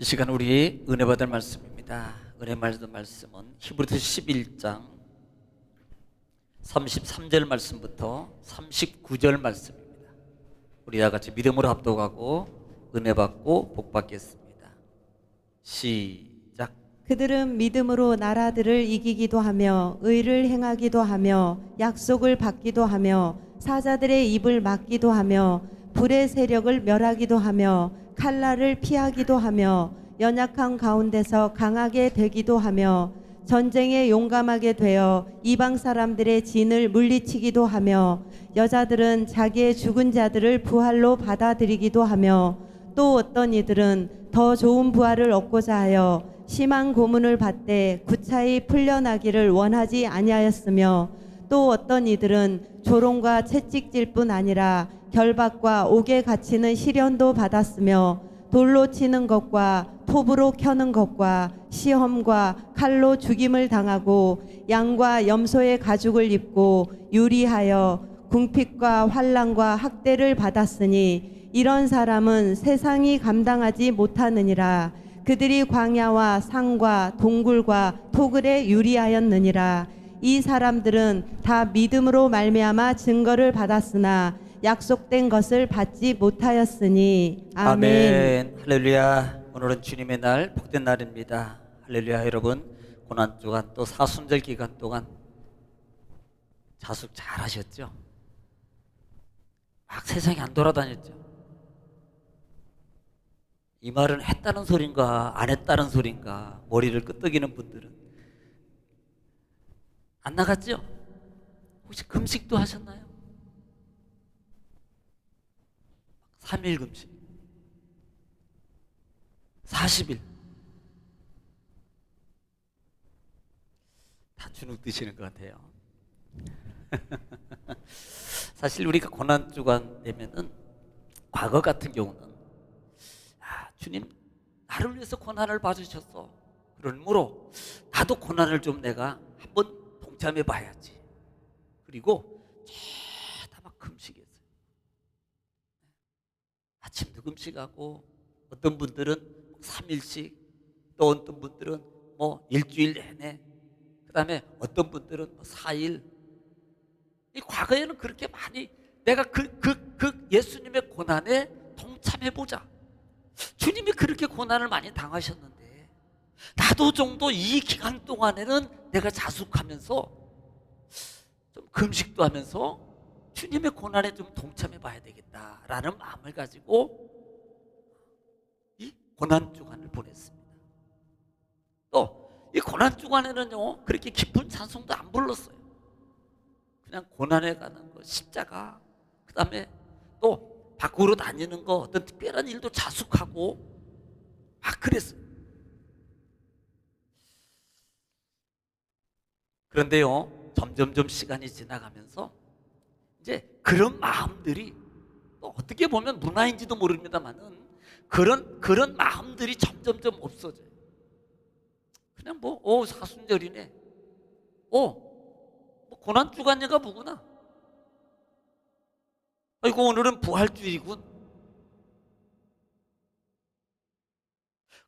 이 시간 우리 은혜 받을 말씀입니다. 은혜 받을 말씀은 히브리서 11장 33절 말씀부터 39절 말씀입니다. 우리 다 같이 믿음으로 합독하고 은혜 받고 복 받겠습니다. 시작. 그들은 믿음으로 나라들을 이기기도 하며 의를 행하기도 하며 약속을 받기도 하며 사자들의 입을 막기도 하며 불의 세력을 멸하기도 하며 칼날을 피하기도 하며 연약한 가운데서 강하게 되기도 하며 전쟁에 용감하게 되어 이방 사람들의 진을 물리치기도 하며 여자들은 자기의 죽은 자들을 부활로 받아들이기도 하며 또 어떤 이들은 더 좋은 부활을 얻고자 하여 심한 고문을 받되 구차히 풀려나기를 원하지 아니하였으며 또 어떤 이들은 조롱과 채찍질 뿐 아니라 결박과 옥에 갇히는 시련도 받았으며 돌로 치는 것과 톱으로 켜는 것과 시험과 칼로 죽임을 당하고 양과 염소의 가죽을 입고 유리하여 궁핍과 환난과 학대를 받았으니 이런 사람은 세상이 감당하지 못하느니라. 그들이 광야와 산과 동굴과 토굴에 유리하였느니라. 이 사람들은 다 믿음으로 말미암아 증거를 받았으나 약속된 것을 받지 못하였으니. 아멘. 할렐루야. 오늘은 주님의 날, 복된 날입니다. 할렐루야. 여러분, 고난 주간 또 사순절 기간 동안 자숙 잘 하셨죠? 막 세상에 안 돌아다녔죠? 이 말은 했다는 소린가 안 했다는 소린가 머리를 끄덕이는 분들은 안 나갔죠? 혹시 금식도 하셨나요? 3일 금식 40일 다 주눅 드시는 것 같아요. 사실 우리가 고난주간 되면은 과거 같은 경우는 주님 나를 위해서 고난을 받으셨어. 그러므로 나도 고난을 좀 내가 한번 동참해 봐야지. 그리고 죄다 막 금식했어요. 아침도 금식하고 어떤 분들은 3일씩 또 어떤 분들은 뭐 일주일 내내 그 다음에 어떤 분들은 4일. 이 과거에는 그렇게 많이 내가 그 예수님의 고난에 동참해보자. 주님이 그렇게 고난을 많이 당하셨는데 나도 정도 이 기간 동안에는 내가 자숙하면서 좀 금식도 하면서 주님의 고난에 좀 동참해봐야 되겠다라는 마음을 가지고 이 고난주간을 보냈습니다. 또 이 고난주간에는요 그렇게 깊은 찬송도 안 불렀어요. 그냥 고난에 가는 거 십자가 그 다음에 또 밖으로 다니는 거 어떤 특별한 일도 자숙하고 막 그랬어요. 그런데요 점점점 시간이 지나가면서 이제 그런 마음들이 또 어떻게 보면 문화인지도 모릅니다만은 그런 마음들이 점점점 없어져요. 그냥 사순절이네. 고난주간이가 뭐구나. 아이고 오늘은 부활주의군.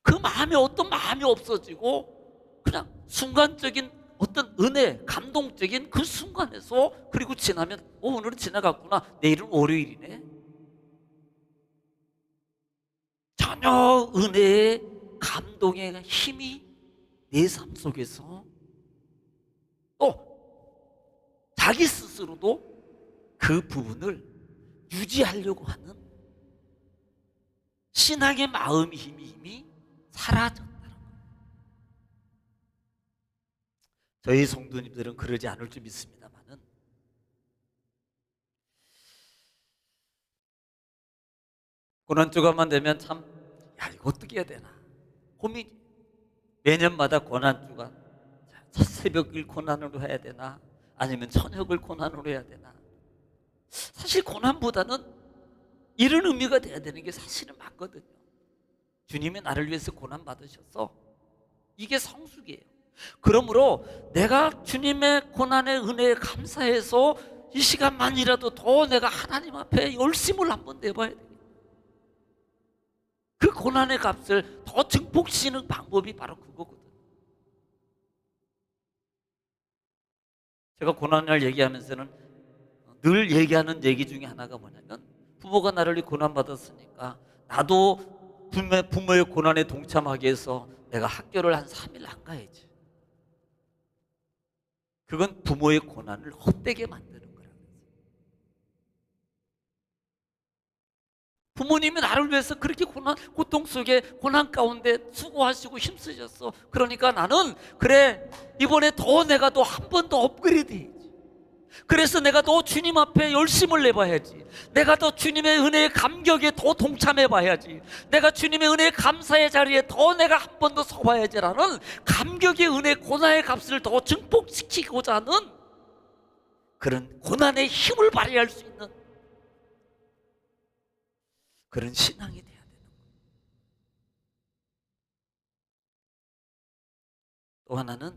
그 마음에 어떤 마음이 없어지고 그냥 순간적인 어떤 은혜, 감동적인 그 순간에서 그리고 지나면 오늘은 지나갔구나. 내일은 월요일이네. 전혀 은혜의 감동의 힘이 내 삶 속에서 또 자기 스스로도 그 부분을 유지하려고 하는 신앙의 마음의 힘이 사라졌다는 거예요. 저희 성도님들은 그러지 않을 줄 믿습니다만은 고난주간만 되면 참 이거 어떻게 해야 되나 고민이 매년마다 고난주간 새벽을 고난으로 해야 되나 아니면 저녁을 고난으로 해야 되나. 사실 고난보다는 이런 의미가 돼야 되는 게 사실은 맞거든요. 주님이 나를 위해서 고난 받으셔서 이게 성숙이에요. 그러므로 내가 주님의 고난의 은혜에 감사해서 이 시간만이라도 더 내가 하나님 앞에 열심을 한번 내봐야 돼요. 그 고난의 값을 더 증폭시키는 방법이 바로 그거거든요. 제가 고난을 얘기하면서는 늘 얘기하는 얘기 중에 하나가 뭐냐면, 부모가 나를 고난받았으니까 나도 부모의 고난에 동참하기 위해서 내가 학교를 한 3일 안 가야지. 그건 부모의 고난을 헛되게 만드는 거라고. 부모님이 나를 위해서 그렇게 고통 속에 고난 가운데 수고하시고 힘쓰셨어. 그러니까 나는 그래, 이번에 더 내가 더 한 번 더 업그레이드 해야지. 그래서 내가 더 주님 앞에 열심을 내봐야지. 내가 더 주님의 은혜의 감격에 더 동참해봐야지. 내가 주님의 은혜의 감사의 자리에 더 내가 한 번 더 서봐야지라는 감격의 은혜, 고난의 값을 더 증폭시키고자 하는 그런 고난의 힘을 발휘할 수 있는 그런 신앙이 돼야 되는 거예요. 또 하나는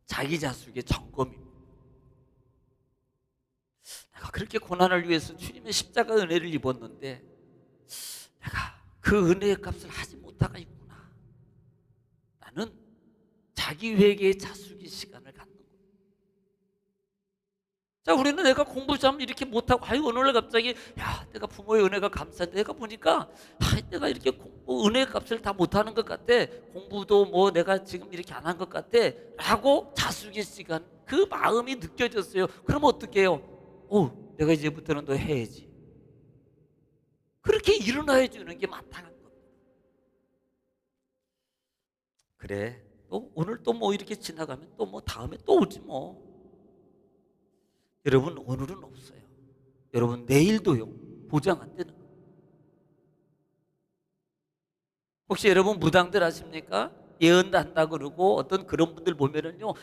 자기 자숙의 점검입니다. 내가 그렇게 고난을 위해서 주님의 십자가 은혜를 입었는데 내가 그 은혜의 값을 하지 못하고 있구나. 나는 자기 회개의 자숙의 시간을 갖는 거예요. 자, 우리는 내가 공부 좀 이렇게 못하고, 오늘 갑자기 내가 부모의 은혜가 감사한데, 내가 보니까 내가 이렇게 은혜의 값을 다 못하는 것 같아. 공부도 뭐 내가 지금 이렇게 안 한 것 같아 라고 자숙의 시간, 그 마음이 느껴졌어요. 그럼 어떻게 해요? 내가 이제부터는 너 해야지. 그렇게 일어나야 주는 게 맞다는 겁니다. 그래, 또 오늘 또 뭐 이렇게 지나가면 또 뭐 다음에 또 오지 뭐. 여러분, 오늘은 없어요. 여러분, 내일도요, 보장 안 되는 거예요. 혹시 여러분 무당들 아십니까? 예언도 한다 그러고 어떤 그런 분들 보면은요,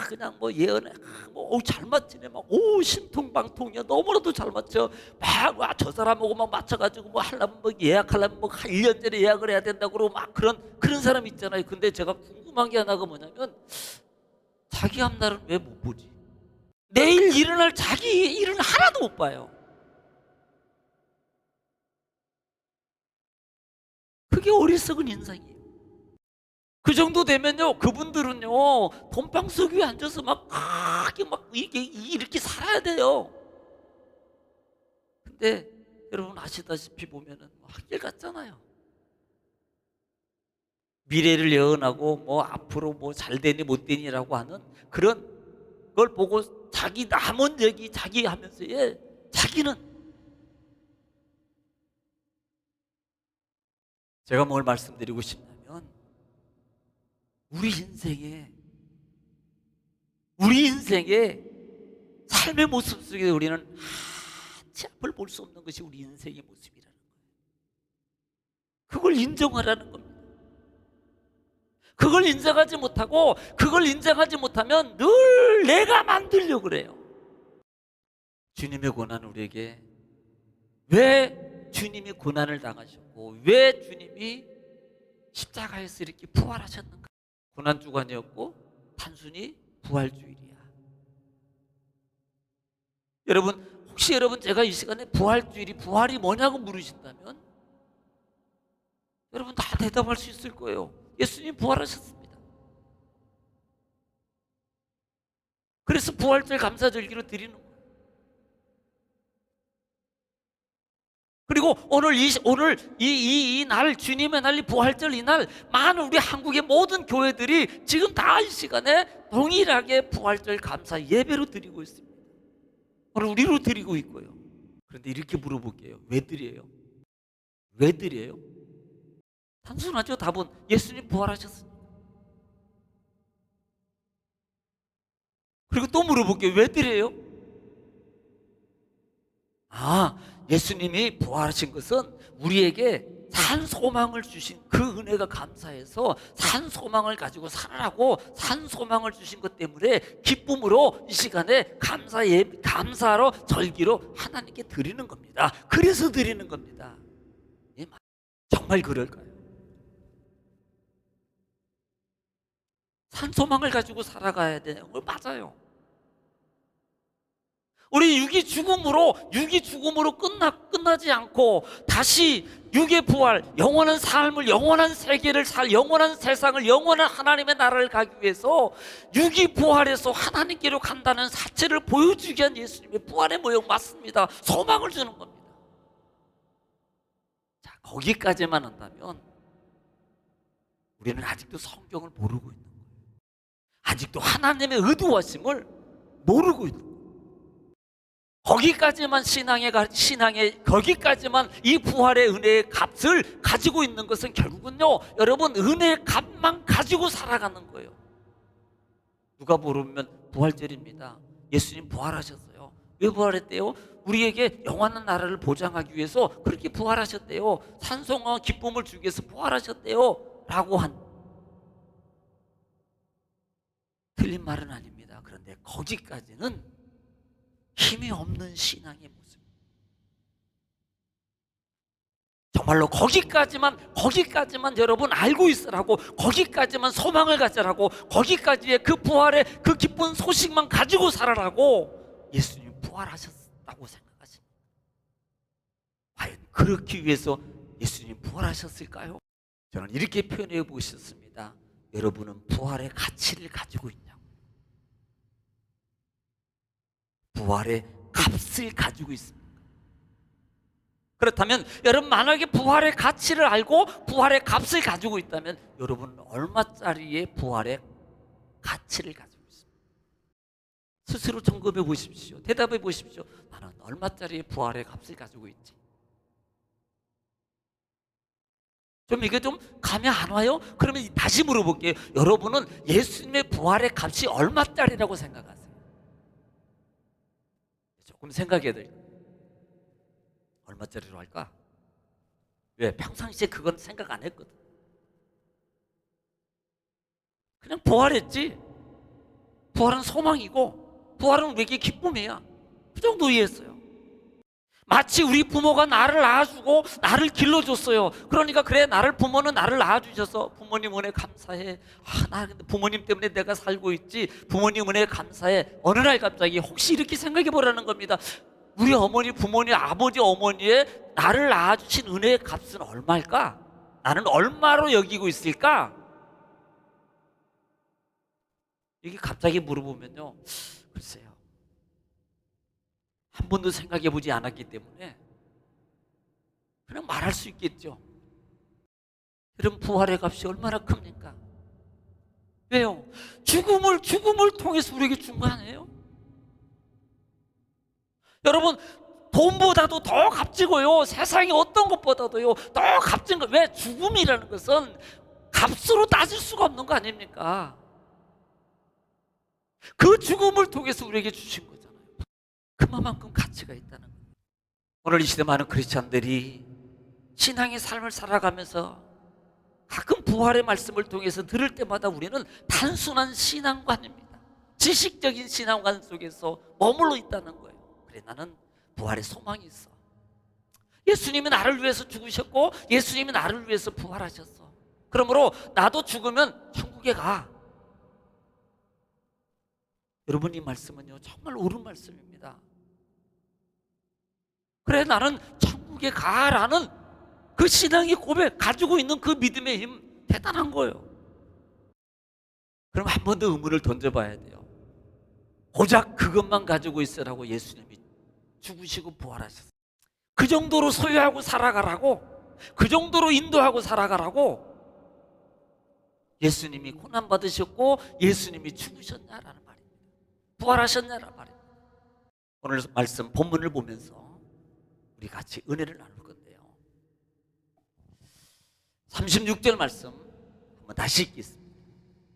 그냥 뭐 예언에 잘 맞히네, 신통방통이야, 너무나도 잘 맞춰. 저 사람하고 막 맞춰가지고 뭐 하려면 뭐 예약하려면 뭐 1년 전에 예약을 해야 된다고 그러고 막 그런 사람 있잖아요. 근데 제가 궁금한 게 하나가 뭐냐면, 자기 앞날은 왜 못 보지? 내일 일어날 자기 일은 하나도 못 봐요. 그게 어리석은 인상이에요. 그 정도 되면요, 그분들은요, 돈방석 위에 앉아서 막 이렇게 살아야 돼요. 근데 여러분 아시다시피 보면은 한결 같잖아요. 미래를 예언하고 뭐 앞으로 뭐 잘 되니 못 되니라고 하는 그런 걸 보고 자기 남은 얘기 자기 하면서 자기는, 제가 뭘 말씀드리고 싶냐면, 우리 인생의 삶의 모습 속에 우리는 한치 앞을 볼 수 없는 것이 우리 인생의 모습이라는 거예요. 그걸 인정하라는 겁니다. 그걸 인정하지 못하면 늘 내가 만들려고 그래요. 주님의 고난은 우리에게, 왜 주님이 고난을 당하셨고 왜 주님이 십자가에서 이렇게 부활하셨는가? 고난주가 아니었고 단순히 부활주일이야. 여러분, 혹시 제가 이 시간에 부활이 뭐냐고 물으신다면 여러분 다 대답할 수 있을 거예요. 예수님 부활하셨습니다. 그래서 부활절 감사절기로 드리는 거예요. 그리고 오늘 이 날, 주님의 날, 이 부활절 이 날, 많은 우리 한국의 모든 교회들이 지금 다 이 시간에 동일하게 부활절 감사 예배로 드리고 있습니다. 오늘 우리로 드리고 있고요. 그런데 이렇게 물어볼게요. 왜 드려요? 왜 드려요? 단순하죠. 답은 예수님 부활하셨습니다. 그리고 또 물어볼게요. 왜 드려요? 예수님이 부활하신 것은 우리에게 산 소망을 주신 그 은혜가 감사해서 산 소망을 가지고 살아라고 산 소망을 주신 것 때문에 기쁨으로 이 시간에 감사로 절기로 하나님께 드리는 겁니다. 그래서 드리는 겁니다. 정말 그럴까요? 산 소망을 가지고 살아가야 되는 걸 맞아요. 우리 육이 죽음으로 끝나지 않고 다시 육의 부활, 영원한 삶을, 영원한 세계를 영원한 세상을, 영원한 하나님의 나라를 가기 위해서 육이 부활해서 하나님께로 간다는 사실을 보여주기 위한 예수님의 부활의 모형 맞습니다. 소망을 주는 겁니다. 자, 거기까지만 한다면 우리는 아직도 성경을 모르고 있는 거예요. 아직도 하나님의 의도하심을 모르고 있는 거예요. 거기까지만 신앙의 거기까지만 이 부활의 은혜의 값을 가지고 있는 것은 결국은요, 여러분, 은혜의 값만 가지고 살아가는 거예요. 누가 모르면 부활절입니다. 예수님 부활하셨어요. 왜 부활했대요? 우리에게 영원한 나라를 보장하기 위해서 그렇게 부활하셨대요. 찬송과 기쁨을 주기 위해서 부활하셨대요 라고 한 틀린 말은 아닙니다. 그런데 거기까지는 힘이 없는 신앙의 모습. 정말로 거기까지만 여러분 알고 있으라고, 거기까지만 소망을 가지라고, 거기까지의 그 부활의 그 기쁜 소식만 가지고 살아라고 예수님이 부활하셨다고 생각하십니까? 과연 그렇기 위해서 예수님이 부활하셨을까요? 저는 이렇게 표현해 보셨습니다. 여러분은 부활의 가치를 가지고 있냐고. 부활의 값을 가지고 있습니다. 그렇다면 여러분, 만약에 부활의 가치를 알고 부활의 값을 가지고 있다면 여러분은 얼마짜리의 부활의 가치를 가지고 있습니다. 스스로 점검해 보십시오. 대답해 보십시오. 나는 얼마짜리의 부활의 값을 가지고 있지? 좀 이게 좀 감이 안 와요? 그러면 다시 물어볼게요. 여러분은 예수님의 부활의 값이 얼마짜리라고 생각하세요? 조금 생각해야 돼요. 얼마짜리로 할까? 왜? 평상시에 그건 생각 안 했거든. 그냥 부활했지. 부활은 소망이고 부활은 우리에게 기쁨이야. 그 정도 이해했어요. 마치 우리 부모가 나를 낳아주고 나를 길러줬어요. 그러니까 그래, 부모는 나를 낳아주셔서 부모님 은혜 감사해. 나 근데 부모님 때문에 내가 살고 있지. 부모님 은혜 감사해. 어느 날 갑자기 혹시 이렇게 생각해 보라는 겁니다. 우리 어머니, 부모님, 아버지, 어머니의 나를 낳아주신 은혜의 값은 얼마일까? 나는 얼마로 여기고 있을까? 이게 갑자기 물어보면요, 글쎄요, 한 번도 생각해 보지 않았기 때문에 그냥 말할 수 있겠죠. 여러분, 부활의 값이 얼마나 큽니까? 왜요? 죽음을 통해서 우리에게 준 거 아니에요? 여러분, 돈보다도 더 값지고요, 세상의 어떤 것보다도요 더 값진 거. 왜? 죽음이라는 것은 값으로 따질 수가 없는 거 아닙니까? 그 죽음을 통해서 우리에게 주신 거잖아요. 그만큼 가치가 있다는 거예요. 오늘 이 시대 많은 크리스찬들이 신앙의 삶을 살아가면서 가끔 부활의 말씀을 통해서 들을 때마다 우리는 단순한 신앙관입니다. 지식적인 신앙관 속에서 머물러 있다는 거예요. 그래, 나는 부활의 소망이 있어. 예수님이 나를 위해서 죽으셨고 예수님이 나를 위해서 부활하셨어. 그러므로 나도 죽으면 천국에 가. 여러분, 이 말씀은요 정말 옳은 말씀입니다. 그래, 나는 천국에 가라는 그 신앙의 고백, 가지고 있는 그 믿음의 힘, 대단한 거예요. 그럼 한 번 더 의문을 던져봐야 돼요. 고작 그것만 가지고 있으라고 예수님이 죽으시고 부활하셨어요. 그 정도로 소유하고 살아가라고, 그 정도로 인도하고 살아가라고 예수님이 고난받으셨고 예수님이 죽으셨냐라는 말입니다. 부활하셨냐라는 말입니다. 오늘 말씀 본문을 보면서 우리 같이 은혜를 나눌 건데요, 36절 말씀 한번 다시 읽겠습니다.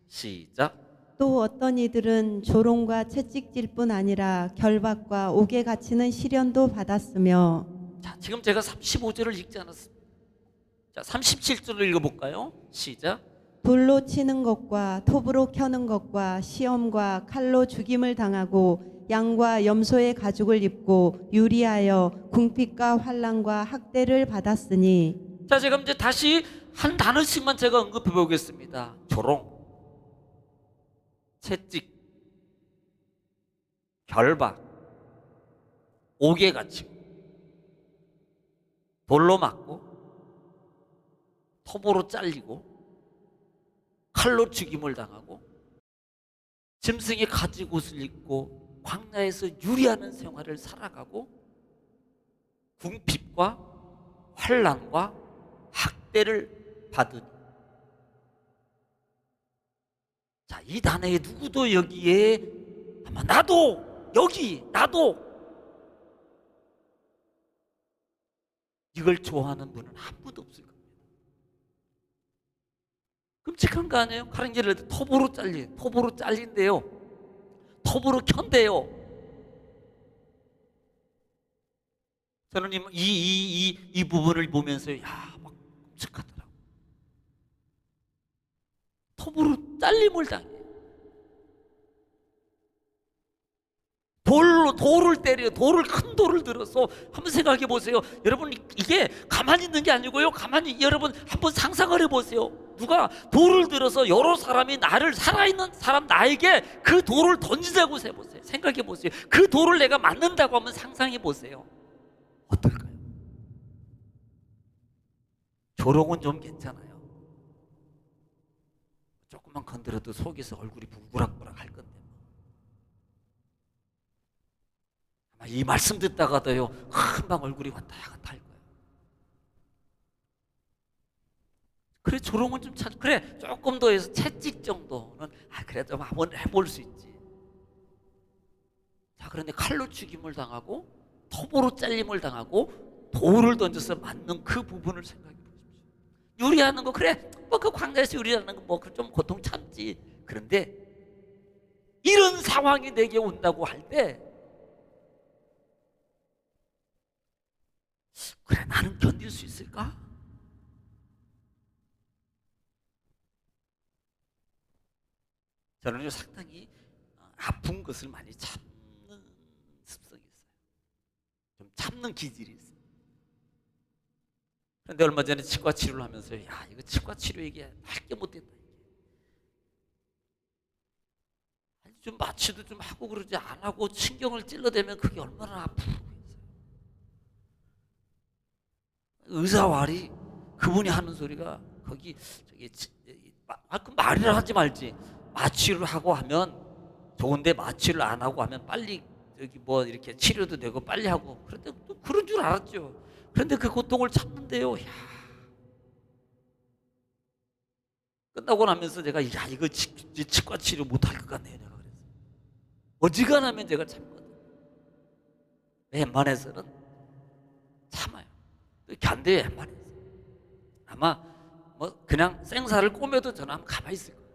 시작. 또 어떤 이들은 조롱과 채찍질 뿐 아니라 결박과 옥에 갇히는 시련도 받았으며. 자, 지금 제가 35절을 읽지 않았습니다. 자, 37절을 읽어볼까요? 시작. 돌로 치는 것과 톱으로 켜는 것과 시험과 칼로 죽임을 당하고 양과 염소의 가죽을 입고 유리하여 궁핍과 환난과 학대를 받았으니. 자, 지금 이제 다시 한 단어씩만 제가 언급해 보겠습니다. 조롱, 채찍, 결박, 옥에 갇히고 돌로 맞고 톱으로 잘리고 칼로 죽임을 당하고 짐승의 가죽옷을 입고 광야에서 유리하는 생활을 살아가고 궁핍과 환난과 학대를 받으니, 자, 이 단어에 누구도 여기에 아마 나도 이걸 좋아하는 분은 한 분도 없을 겁니다. 끔찍한 거 아니에요? 가랑비를 톱으로 잘린대요. 톱으로 켠대요. 저는 이 부분을 보면서 막 끔찍하더라고. 톱으로 잘림을 당해. 돌을 때려요. 큰 돌을 들어서 한번 생각해 보세요. 여러분, 이게 가만히 있는 게 아니고요. 여러분 한번 상상을 해 보세요. 누가 돌을 들어서 여러 사람이 살아있는 사람 나에게 그 돌을 던지자고 해보세요. 생각해 보세요. 그 돌을 내가 맞는다고 하면 상상해 보세요. 어떨까요? 조롱은 좀 괜찮아요. 조금만 건드려도 속에서 얼굴이 부그락부락 할 건데, 아마 이 말씀 듣다가도요 금방 얼굴이 왔다 갔다 할 거예요. 그래, 조롱은 좀 그래, 조금 더 해서 채찍 정도는 그래 좀 한번 해볼 수 있지. 자, 그런데 칼로 죽임을 당하고 톱으로 잘림을 당하고 돌을 던져서 맞는 그 부분을 생각해 보십시오. 유리하는 거, 그래 그 광야에서 유리하는 거 좀 고통 참지. 그런데 이런 상황이 내게 온다고 할 때, 그래 나는 견딜 수 있을까? 저는 상당히 아픈 것을 많이 참는 습성이 있어요. 좀 참는 기질이 있어요. 그런데 얼마 전에 치과 치료를 하면서 이거 치과 치료 얘기 할게 못했다. 좀 마취도 좀 하고 그러지 안 하고 신경을 찔러대면 그게 얼마나 아프고. 의사와리 그분이 하는 소리가 거기 그 말이라 하지 말지. 마취를 하고 하면 좋은데 마취를 안 하고 하면 빨리 이렇게 치료도 되고 빨리 하고, 그런데 또 그런 줄 알았죠. 그런데 그 고통을 참는데요. 끝나고 나면서 제가 이거 치과 치료 못할 것 같네요. 내가 그래서 어지간하면 제가 참거든요. 웬만해서는 참아요. 견뎌요. 웬만해서. 아마 그냥 생사를 꼬매도 저는 한번 가만히 있을 거예요.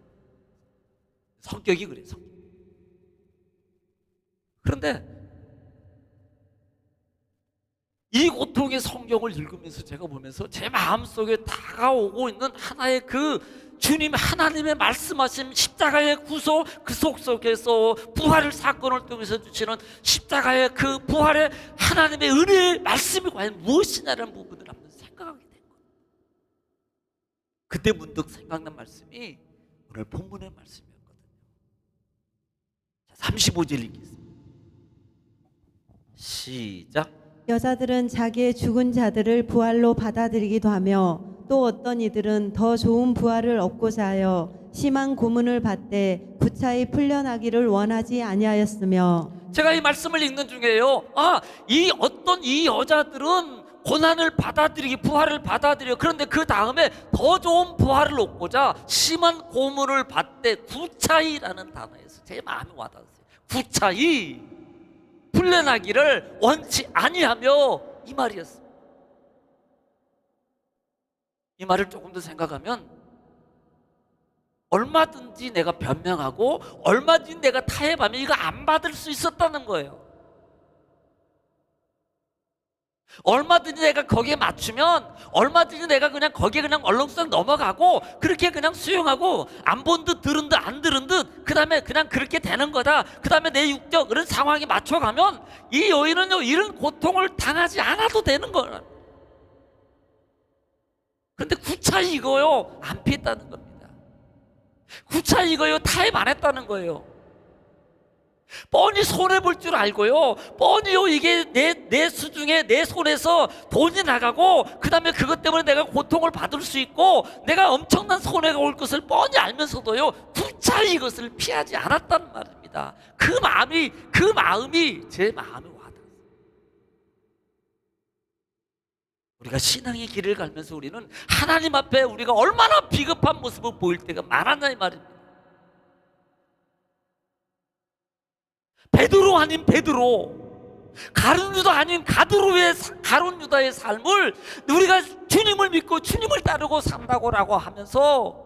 성격이 그래요. 그런데 이 고통의 성경을 읽으면서 제가 보면서 제 마음속에 다가오고 있는 하나의 그 주님 하나님의 말씀하신 십자가의 구속, 그 속에서 부활을 사건을 통해서 주시는 십자가의 그 부활의 하나님의 은혜의 말씀이 과연 무엇이냐라는 부분을 한번 생각하게 된 거예요. 그때 문득 생각난 말씀이 오늘 본문의 말씀이었거든요. 35절 읽겠습니다. 시작. 여자들은 자기의 죽은 자들을 부활로 받아들이기도 하며 또 어떤 이들은 더 좋은 부활을 얻고자 하여 심한 고문을 받되 구차히 풀려나기를 원하지 아니하였으며. 제가 이 말씀을 읽는 중에요. 이 여자들은 고난을 부활을 받아들여. 그런데 그 다음에 더 좋은 부활을 얻고자 심한 고문을 받되 구차히라는 단어에서 제 마음이 와닿았어요. 구차히 풀려나기를 원치 아니하며, 이 말이었어요. 이 말을 조금 더 생각하면 얼마든지 내가 변명하고 얼마든지 내가 타협하면 이거 안 받을 수 있었다는 거예요. 얼마든지 내가 거기에 맞추면 얼마든지 내가 그냥 거기에 그냥 얼렁뚱 넘어가고 그렇게 그냥 수용하고 안 본 듯 들은 듯 안 들은 듯 그 다음에 그냥 그렇게 되는 거다. 그 다음에 내 육적 그런 상황에 맞춰가면 이 여인은요 이런 고통을 당하지 않아도 되는 거야. 그런데 구차히 이거요 안 피했다는 겁니다. 구차히 이거요 타협 안 했다는 거예요. 뻔히 손해볼 줄 알고요, 뻔히요 이게 내 수중에 내 손에서 돈이 나가고 그 다음에 그것 때문에 내가 고통을 받을 수 있고 내가 엄청난 손해가 올 것을 뻔히 알면서도요 구차히 이것을 피하지 않았다는 말입니다. 그 마음이 제 마음에 와닿았어요. 우리가 신앙의 길을 가면서 우리는 하나님 앞에 우리가 얼마나 비겁한 모습을 보일 때가 많았냐 이 말입니다. 베드로 아닌 베드로, 가룟 유다 아닌 가룟 유다의 삶을 우리가 주님을 믿고 주님을 따르고 산다고라고 하면서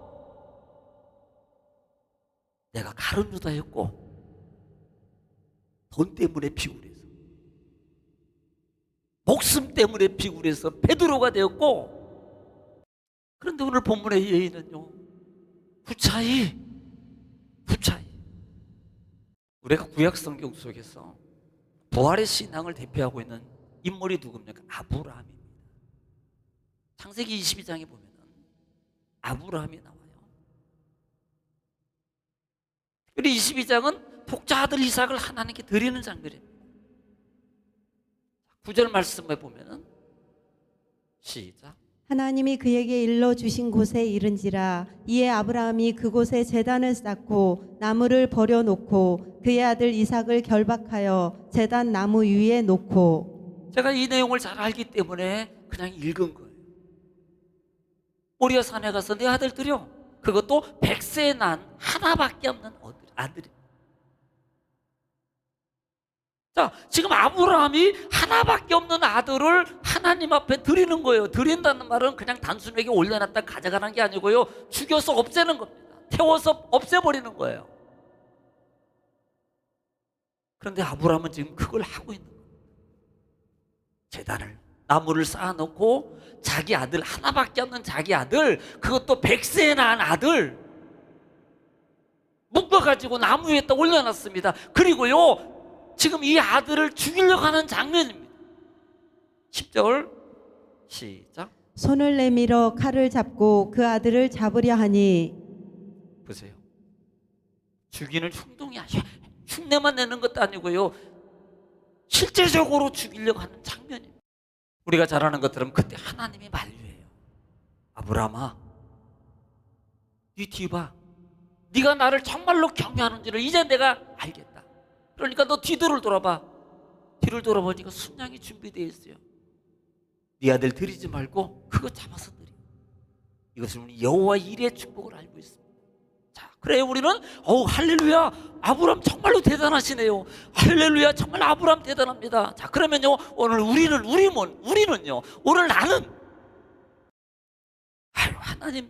내가 가룟 유다였고 돈 때문에 비굴해서, 목숨 때문에 비굴해서 베드로가 되었고, 그런데 오늘 본문의 여인은요 구차히 우리가 구약 성경 속에서 부활의 신앙을 대표하고 있는 인물이 누굽니까? 아브라함입니다. 창세기 22장에 보면 아브라함이 나와요. 그리고 22장은 독자 아들 이삭을 하나님께 드리는 장면입니다. 9절 말씀에 보면 시작. 하나님이 그에게 일러 주신 곳에 이른지라 이에 아브라함이 그곳에 제단을 쌓고 나무를 버려놓고 그의 아들 이삭을 결박하여 제단 나무 위에 놓고. 제가 이 내용을 잘 알기 때문에 그냥 읽은 거예요. 모리아 산에 가서 내 아들 드려. 그것도 100세에 난 하나밖에 없는 아들이. 자, 지금 아브라함이 하나밖에 없는 아들을 하나님 앞에 드리는 거예요. 드린다는 말은 그냥 단순하게 올려놨다 가져가는 게 아니고요, 죽여서 없애는 겁니다. 태워서 없애버리는 거예요. 그런데 아브라함은 지금 그걸 하고 있는 거예요. 제단을, 나무를 쌓아놓고 자기 아들, 하나밖에 없는 자기 아들, 그것도 100세에 낳은 아들 묶어가지고 나무 위에다 올려놨습니다. 그리고요 지금 이 아들을 죽이려고 하는 장면입니다. 10절 시작. 손을 내밀어 칼을 잡고 그 아들을 잡으려 하니. 보세요. 죽이는 충동이 아니에요. 흉내만 내는 것도 아니고요, 실제적으로 죽이려고 하는 장면입니다. 우리가 잘 아는 것처럼 그때 하나님이 만류해요. 아브라함아, 네 뒤 봐. 네가 나를 정말로 경외하는지를 이제 내가 알겠다. 그러니까 너 뒤를 돌아봐. 뒤를 돌아보니까 순양이 준비되어 있어요. 네 아들 드리지 말고 그거 잡아서 드려. 이것은 우리 여호와 일의 축복을 알고 있습니다. 자, 그래 우리는 할렐루야, 아브라함 정말로 대단하시네요. 할렐루야, 정말 아브라함 대단합니다. 자, 그러면요 오늘 우리는요 오늘 나는 하나님,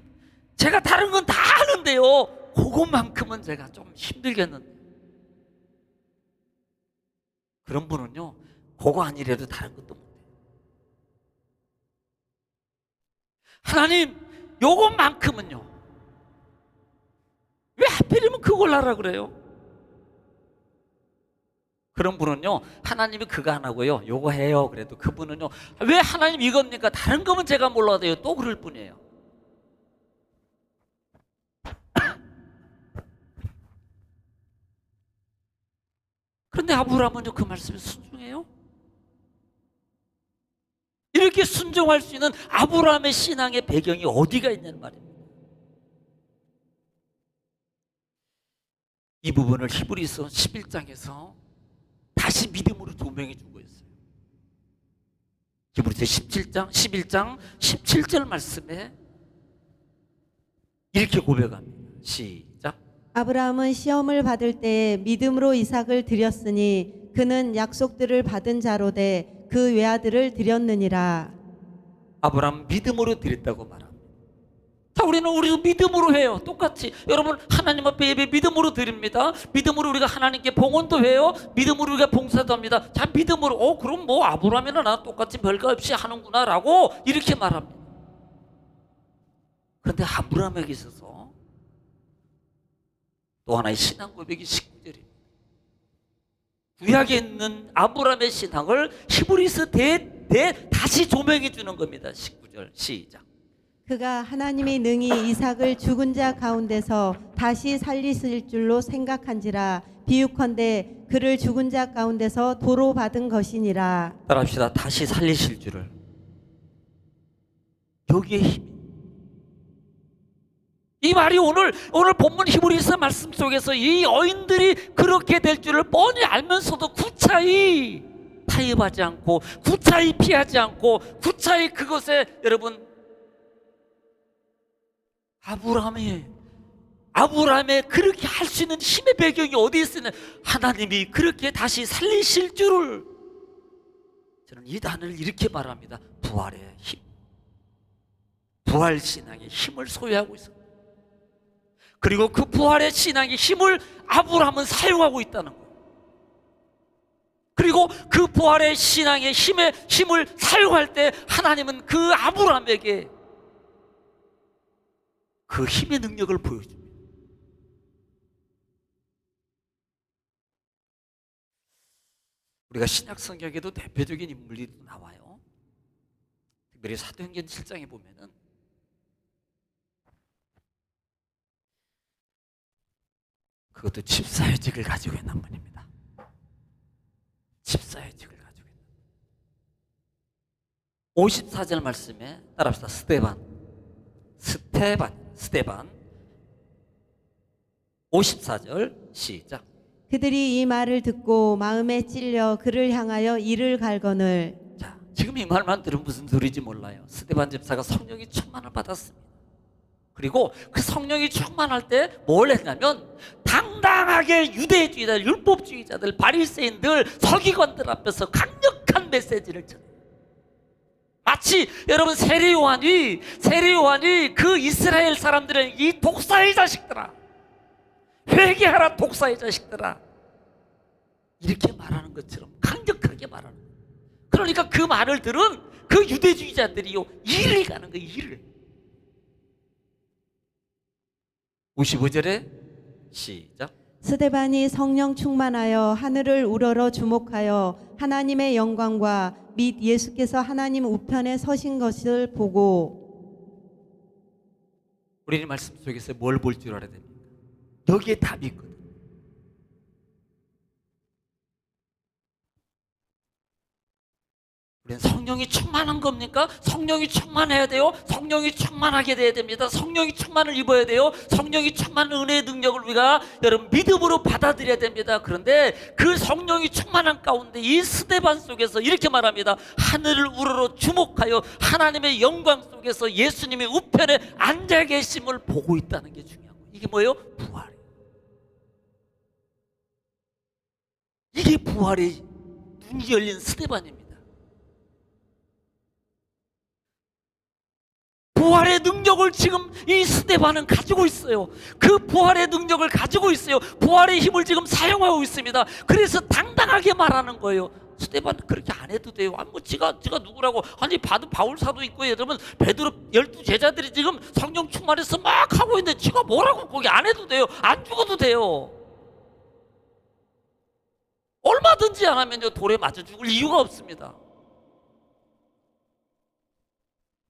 제가 다른 건 다 하는데요 그것만큼은 제가 좀 힘들겠는데. 그런 분은요 그거 아니래도 다른 것도 못해요. 하나님, 요것만큼은요 왜 하필이면 그걸 하라 그래요? 그런 분은요 하나님이 그거 안 하고요 요거 해요 그래도 그분은요 왜 하나님 이겁니까? 다른 거면 제가 몰라도요 또 그럴 뿐이에요. 그런데 아브라함은요 그 말씀에 순종해요. 이렇게 순종할 수 있는 아브라함의 신앙의 배경이 어디가 있냐는 말입니다. 이 부분을 히브리서 11장에서 다시 믿음으로 조명해 주고 있어요. 히브리서 11장 17절 말씀에 이렇게 고백합니다. 시작. 아브라함은 시험을 받을 때에 믿음으로 이삭을 드렸으니 그는 약속들을 받은 자로 돼 그 외아들을 드렸느니라. 아브라함 믿음으로 드렸다고 말합니다. 자, 우리도 믿음으로 해요. 똑같이 여러분 하나님 앞에 예배 믿음으로 드립니다. 믿음으로 우리가 하나님께 봉헌도 해요. 믿음으로 우리가 봉사도 합니다. 자, 믿음으로 그럼 뭐 아브라함이나 나 똑같이 별거 없이 하는구나라고 이렇게 말합니다. 그런데 아브라함에게 있어서 또 하나의 신앙 고백이 19절입니다. 구약에 있는 아브라함의 신앙을 히브리서 다시 조명해 주는 겁니다. 19절 시작. 그가 하나님이 능히 이삭을 죽은 자 가운데서 다시 살리실 줄로 생각한지라 비유컨대 그를 죽은 자 가운데서 도로 받은 것이니라. 따라합시다. 다시 살리실 줄을. 여기에 힘이. 이 말이 오늘 본문 히브리서 말씀 속에서 이 여인들이 그렇게 될 줄을 뻔히 알면서도 구차히 타협하지 않고, 구차히 피하지 않고, 구차히 그것에, 여러분, 아브라함의 그렇게 할 수 있는 힘의 배경이 어디에 있으냐? 하나님이 그렇게 다시 살리실 줄을. 저는 이 단어를 이렇게 말합니다. 부활의 힘, 부활 신앙의 힘을 소유하고 있습니다. 그리고 그 부활의 신앙의 힘을 아브라함은 사용하고 있다는 거예요. 그리고 그 부활의 신앙의 힘을 사용할 때 하나님은 그 아브라함에게 그 힘의 능력을 보여줍니다. 우리가 신약 성경에도 대표적인 인물이 나와요. 특별히 사도행전 7장에 보면은 그것도 집사의직을 가지고 있는 분입니다. 집사의직을 가지고 있는. 54절 말씀에 따라합시다. 스테반 54절 시작. 그들이 이 말을 듣고 마음에 찔려 그를 향하여 이를 갈거늘. 자, 지금 이 말만 들으면 무슨 소리인지 몰라요. 스데반 집사가 성령이 충만을 받았습니다. 그리고 그 성령이 충만할 때 뭘 했냐면 당당하게 유대주의자들, 율법주의자들, 바리새인들, 서기관들 앞에서 강력한 메시지를 전해요. 마치 여러분 세례 요한이 그 이스라엘 사람들은 이 독사의 자식들아, 회개하라 독사의 자식들아, 이렇게 말하는 것처럼 강력하게 말하는 거예요. 그러니까 그 말을 들은 그 유대주의자들이요 이를 가는 거예요. 이를. 55절에 시작. 스데반이 성령 충만하여 하늘을 우러러 주목하여 하나님의 영광과 및 예수께서 하나님 우편에 서신 것을 보고. 우리는 말씀 속에서 뭘 볼 줄 알아야 됩니까? 여기에 답이 있거든. 우리는 성령이 충만한 겁니까? 성령이 충만해야 돼요. 성령이 충만하게 돼야 됩니다. 성령이 충만을 입어야 돼요. 성령이 충만한 은혜의 능력을 우리가 여러분 믿음으로 받아들여야 됩니다. 그런데 그 성령이 충만한 가운데 이 스데반 속에서 이렇게 말합니다. 하늘을 우러러 주목하여 하나님의 영광 속에서 예수님의 우편에 앉아 계심을 보고 있다는 게 중요한 거예요. 이게 뭐예요? 부활이에요. 이게 부활의 눈이 열린 스데반입니다. 부활의 능력을 지금 이 스데반은 가지고 있어요. 그 부활의 능력을 가지고 있어요. 부활의 힘을 지금 사용하고 있습니다. 그래서 당당하게 말하는 거예요. 스데반은 그렇게 안 해도 돼요. 아니 뭐 지가 누구라고? 아니 바울 사도 있고 여러분 베드로 12 제자들이 지금 성령 충만해서 막 하고 있는데 지가 뭐라고 거기 안 해도 돼요. 안 죽어도 돼요. 얼마든지 안 하면요 돌에 맞아 죽을 이유가 없습니다.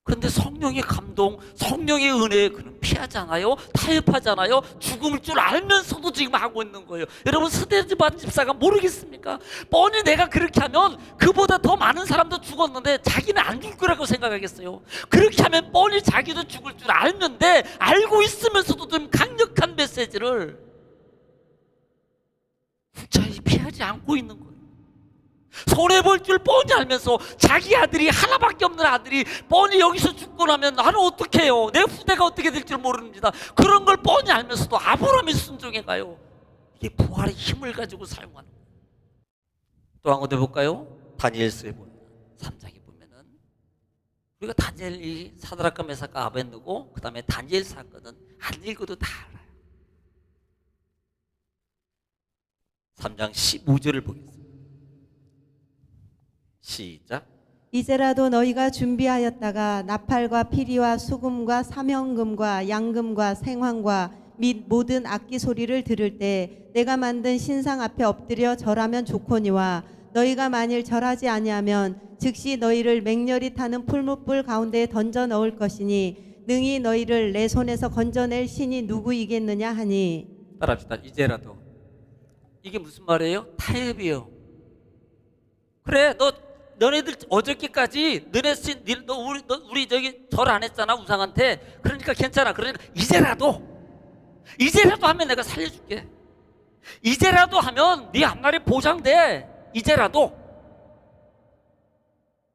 그런데 성령의 감동, 성령의 은혜 그는 피하잖아요. 타협하잖아요. 죽음을 줄 알면서도 지금 하고 있는 거예요. 여러분 스데반 집사가 모르겠습니까? 뻔히 내가 그렇게 하면 그보다 더 많은 사람도 죽었는데 자기는 안 죽을 거라고 생각하겠어요. 그렇게 하면 뻔히 자기도 죽을 줄 알는데 알고 있으면서도 좀 강력한 메시지를 구차히 피하지 않고 있는 거예요. 손해볼 줄 뻔히 알면서 자기 아들이 하나밖에 없는 아들이 뻔히 여기서 죽고 나면 나는 어떻게 해요? 내 후대가 어떻게 될지 모릅니다. 그런 걸 뻔히 알면서도 아브라함이 순종해 가요. 이게 부활의 힘을 가지고 사용하는 거예요. 또 한 군데 볼까요? 다니엘서에 보면 3장에 보면은 우리가 다니엘이 사드락과 메삭과 아벳느고 그 다음에 다니엘 사건은 안 읽어도 다 알아요. 3장 15절을 보겠습니다. 시작. 이제라도 너희가 준비하였다가 나팔과 피리와 수금과 사명금과 양금과 생황과 및 모든 악기 소리를 들을 때 내가 만든 신상 앞에 엎드려 절하면 좋거니와 너희가 만일 절하지 아니하면 즉시 너희를 맹렬히 타는 풀무불 가운데에 던져 넣을 것이니 능히 너희를 내 손에서 건져낼 신이 누구이겠느냐 하니. 따라합시다. 이제라도 이게 무슨 말이에요? 타협이에요. 그래, 너네들 어저께까지 우리 저기 절 안 했잖아, 우상한테. 그러니까 괜찮아. 그러니까 이제라도 하면 내가 살려줄게. 이제라도 하면 네 앞날이 보장돼. 이제라도.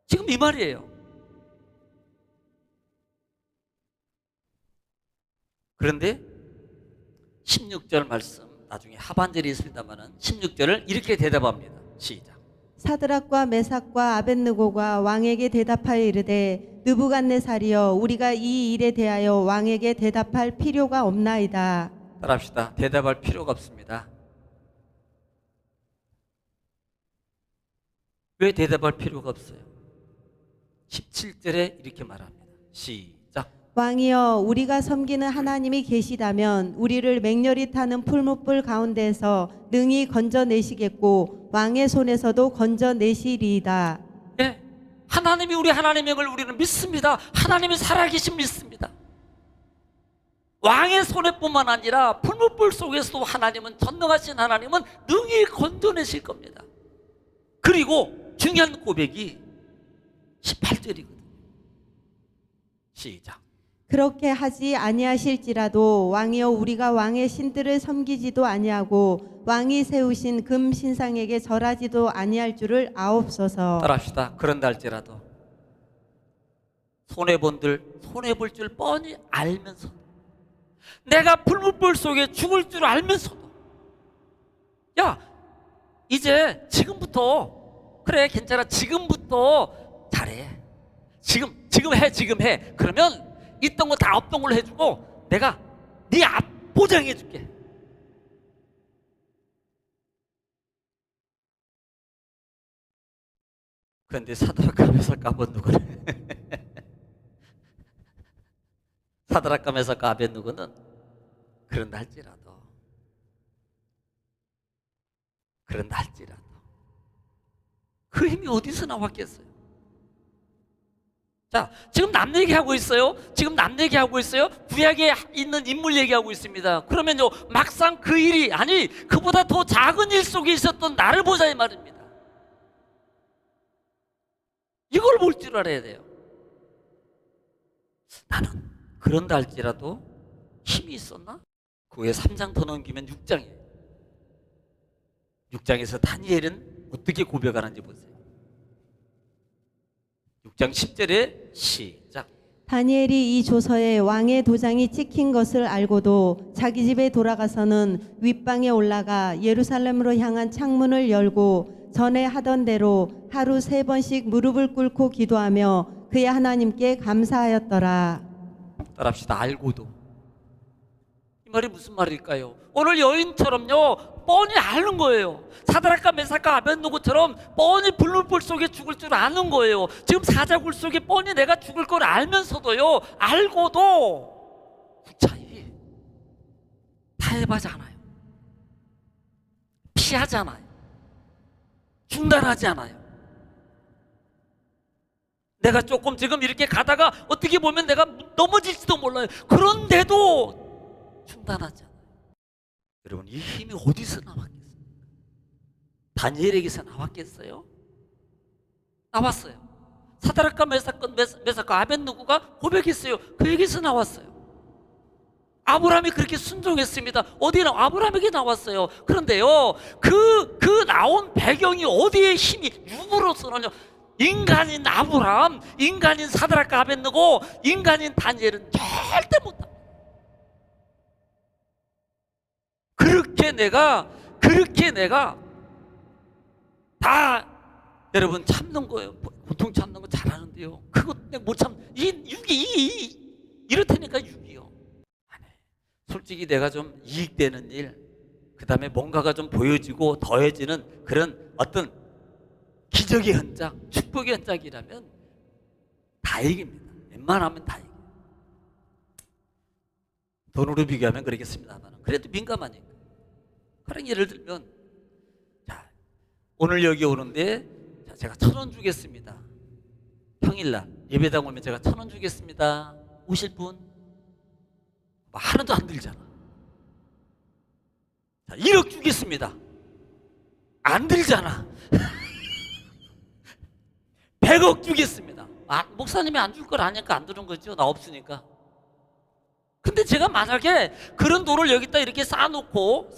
지금 이 말이에요. 그런데 16절 말씀, 나중에 하반절이 있습니다만은 16절을 이렇게 대답합니다. 시작. 사드락과 메삭과 아벳느고가 왕에게 대답하여 이르되 느부갓네살이여, 우리가 이 일에 대하여 왕에게 대답할 필요가 없나이다. 따라합시다. 대답할 필요가 없습니다. 왜 대답할 필요가 없어요? 17절에 이렇게 말합니다. 시작. 왕이여, 우리가 섬기는 하나님이 계시다면 우리를 맹렬히 타는 풀무불 가운데서 능히 건져내시겠고 왕의 손에서도 건져내시리이다. 네, 하나님이 우리 하나님인 걸 우리는 믿습니다. 하나님이 살아계신 믿습니다. 왕의 손에뿐만 아니라 풀무불 속에서도 하나님은, 전능하신 하나님은 능히 건져내실 겁니다. 그리고 중요한 고백이 18절이거든요. 시작. 그렇게 하지 아니하실지라도 왕이여, 우리가 왕의 신들을 섬기지도 아니하고 왕이 세우신 금 신상에게 절하지도 아니할 줄을 아옵소서. 따라합시다. 그런다 할지라도 손해볼 줄 뻔히 알면서, 내가 풀무불 속에 죽을 줄 알면서도, 야, 이제 지금부터, 그래 괜찮아, 지금부터 잘해, 지금 해. 그러면 있던 거 다 없던 걸로 해주고 내가 네 앞 보장해 줄게. 그런데 사드락과 메삭과 아벳느고는 사드락과 메삭과 아벳느고는 그런다 할지라도 그 힘이 어디서 나왔겠어요? 자, 지금 남 얘기하고 있어요. 구약에 있는 인물 얘기하고 있습니다. 그러면요, 막상 그 일이, 아니 그보다 더 작은 일 속에 있었던 나를 보자 이 말입니다. 이걸 볼 줄 알아야 돼요. 나는 그런다 할지라도 힘이 있었나? 그 후에 3장 더 넘기면 6장이에요. 6장에서 다니엘은 어떻게 고백하는지 보세요. 6장 10절에 시작. 다니엘이 이 조서에 왕의 도장이 찍힌 것을 알고도 자기 집에 돌아가서는 윗방에 올라가 예루살렘으로 향한 창문을 열고 전에 하던 대로 하루 3번씩 무릎을 꿇고 기도하며 그의 하나님께 감사하였더라. 따라합시다. 알고도. 이 말이 무슨 말일까요? 오늘 여인처럼요, 뻔히 아는 거예요. 사드락과 메삭과 아벳느고처럼 뻔히 불불 속에 죽을 줄 아는 거예요. 지금 사자굴 속에 뻔히 내가 죽을 걸 알면서도요, 알고도 무차히 타협하지 않아요. 피하지 않아요. 중단하지 않아요. 내가 조금 지금 이렇게 가다가 어떻게 보면 내가 넘어질지도 몰라요. 그런데도 중단하지 않아요. 여러분, 이 힘이 어디서 나왔겠어요? 다니엘에게서 나왔겠어요? 나왔어요. 사드락과 메삭과 아벳느고가 고백했어요. 그에게서 나왔어요. 아브라함이 그렇게 순종했습니다. 어디에 아브라함에게 나왔어요. 그런데요, 그 나온 배경이 어디에 힘이 육으로서는요, 인간인 아브라함, 인간인 사드락과 아벳느고, 인간인 다니엘은 절대 못합니다. 그렇게 내가 다 여러분 참는 거예요. 보통 참는 거 잘하는데요, 그것 내가 못 참. 이렇다니까 6이요. 아니, 솔직히 내가 좀 이익되는 일, 그 다음에 뭔가가 좀 보여지고 더해지는 그런 어떤 기적의 현장, 축복의 현장이라면 다행입니다. 웬만하면 다행. 돈으로 비교하면 그러겠습니다만 그래도 민감하니까. 그런 예를 들면, 자, 오늘 여기 오는데, 자, 제가 1,000원 주겠습니다. 평일날 예배당 오면 제가 1,000원 주겠습니다. 오실 분? 하나도 안 들잖아. 자, 1억 주겠습니다. 안 들잖아. 100억 주겠습니다. 목사님이 안 줄 걸 아니까 안 주는 거죠. 나 없으니까. 근데 제가 만약에 그런 돈을 여기다 이렇게 쌓아놓고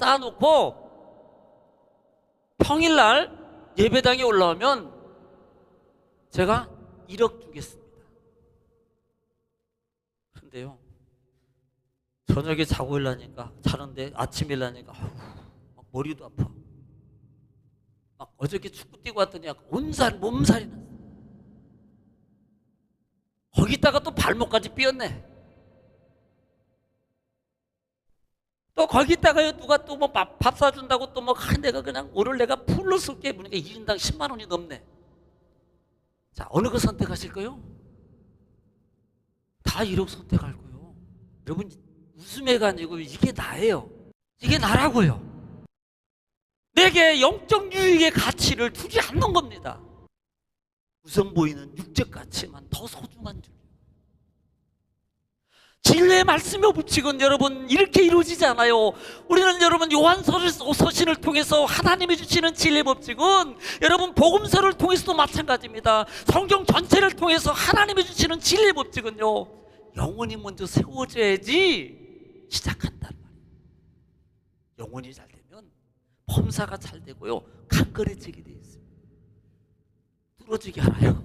평일날 예배당에 올라오면 제가 1억 주겠습니다. 그런데요, 저녁에 자고 일어나니까, 자는데 아침에 일어나니까 막 머리도 아파. 막 어저께 축구 뛰고 왔더니 몸살이 났어. 거기다가 또 발목까지 삐었네. 또 거기다가요, 누가 또 뭐 밥 사준다고 또 뭐 내가 그냥 오늘 내가 풀로 쓸게 보니까 1인당 10만 원이 넘네. 자, 어느 거 선택하실 거요? 다 1억 선택할 거요. 여러분, 웃음애가 아니고 이게 나예요. 이게 나라고요. 내게 영적 유익의 가치를 두지 않는 겁니다. 우선 보이는 육적 가치만 더 소중한 줄. 진리의 말씀의 법칙은 여러분 이렇게 이루어지지 않아요. 우리는 여러분 요한서신을 통해서 하나님이 주시는 진리의 법칙은 여러분 복음서를 통해서도 마찬가지입니다. 성경 전체를 통해서 하나님이 주시는 진리의 법칙은요, 영혼이 먼저 세워져야지 시작한단 말이에요. 영혼이 잘 되면 범사가 잘 되고요, 강건해지게 되어 있습니다. 뚫어지게 알아요.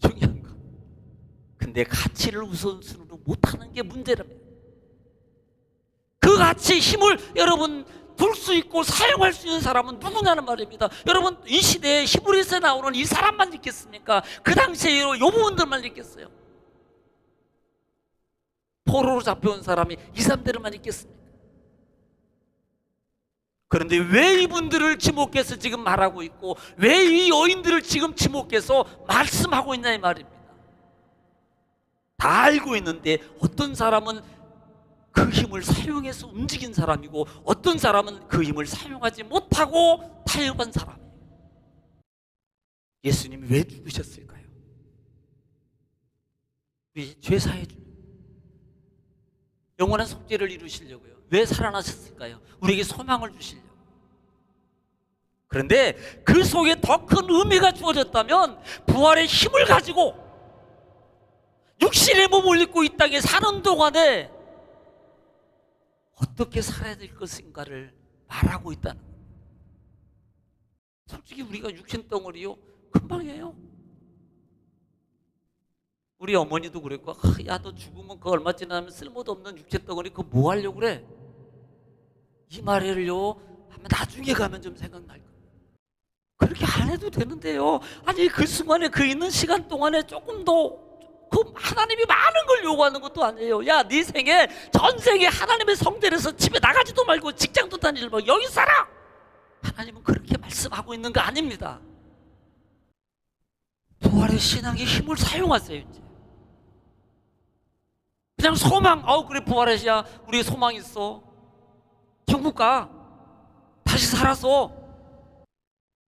중요한 거. 근데 가치를 우선순위로 못하는 게 문제랍니다. 그 가치 힘을 여러분 둘 수 있고 사용할 수 있는 사람은 누구냐는 말입니다. 여러분, 이 시대에 히브리서에 나오는 이 사람만 있겠습니까? 그 당시에 요 부분들만 있겠어요? 포로로 잡혀온 사람이 2, 3대를만 있겠습니까? 그런데 왜 이분들을 지목해서 지금 말하고 있고 왜 이 여인들을 지금 지목해서 말씀하고 있냐 이 말입니다. 다 알고 있는데 어떤 사람은 그 힘을 사용해서 움직인 사람이고 어떤 사람은 그 힘을 사용하지 못하고 타협한 사람이에요. 예수님이 왜 죽으셨을까요? 우리 죄 사해 주려고, 영원한 속죄를 이루시려고요. 왜 살아나셨을까요? 우리에게 소망을 주시려고. 그런데 그 속에 더 큰 의미가 주어졌다면 부활의 힘을 가지고 육신의 몸을 입고 이 땅에 사는 동안에 어떻게 살아야 될 것인가를 말하고 있다는 거예요. 솔직히 우리가 육신 덩어리요, 금방이에요. 우리 어머니도 그랬고, 야, 너 죽으면 그 얼마 지나면 쓸모도 없는 육체 덩어리 그거 뭐 하려고 그래? 이 말을요 아마 나중에 가면 좀 생각날 거예요. 그렇게 안 해도 되는데요. 아니 그 순간에 그 있는 시간 동안에 조금 더 그 하나님이 많은 걸 요구하는 것도 아니에요. 야, 네 생에 전생에 하나님의 성전에서 집에 나가지도 말고 직장도 다니지 말고 여기 살아. 하나님은 그렇게 말씀하고 있는 거 아닙니다. 부활의 신앙의 힘을 사용하세요. 이제 그냥 소망, 그래 부활의 시야, 우리 소망 있어, 천국 가, 다시 살아서,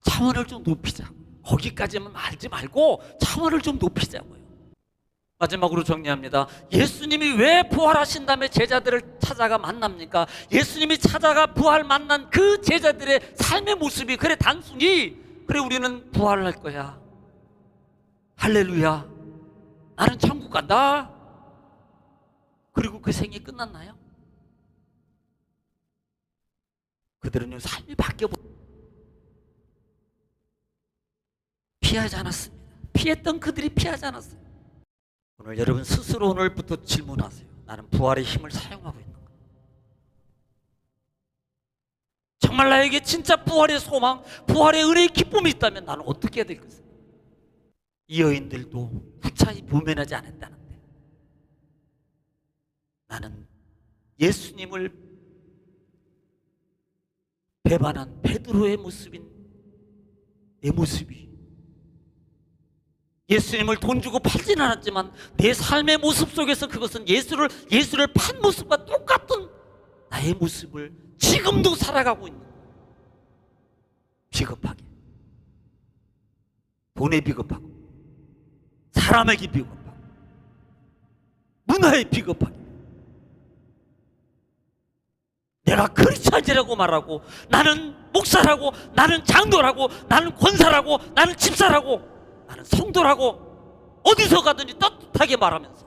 차원을 좀 높이자. 거기까지만 알지 말고 차원을 좀 높이자고요. 마지막으로 정리합니다. 예수님이 왜 부활하신 다음에 제자들을 찾아가 만납니까? 예수님이 찾아가 부활 만난 그 제자들의 삶의 모습이 그래 단순히 그래 우리는 부활할 거야, 할렐루야, 나는 천국 간다, 그리고 그 생이 끝났나요? 그들은요 삶이 바뀌어버렸어요. 피하지 않았습니다. 피했던 그들이 피하지 않았어요. 오늘 여러분 스스로 오늘부터 질문하세요. 나는 부활의 힘을 사용하고 있는가? 정말 나에게 진짜 부활의 소망, 부활의 은혜의 기쁨이 있다면 나는 어떻게 해야 될 것입니까? 이 여인들도 구차히 모면하지 않았다는데 나는 예수님을 배반한 베드로의 모습인 내 모습이, 예수님을 돈 주고 팔진 않았지만 내 삶의 모습 속에서 그것은 예수를 판 모습과 똑같은 나의 모습을 지금도 살아가고 있는 거예요. 비겁하게, 돈에 비겁하고, 사람에게 비겁하고, 문화에 비겁하게. 내가 크리스찬이라고 말하고, 나는 목사라고, 나는 장로라고, 나는 권사라고, 나는 집사라고, 나는 성도라고 어디서 가든지 떳떳하게 말하면서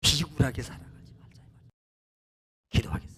비굴하게 살아가지 말자. 기도하겠습니다.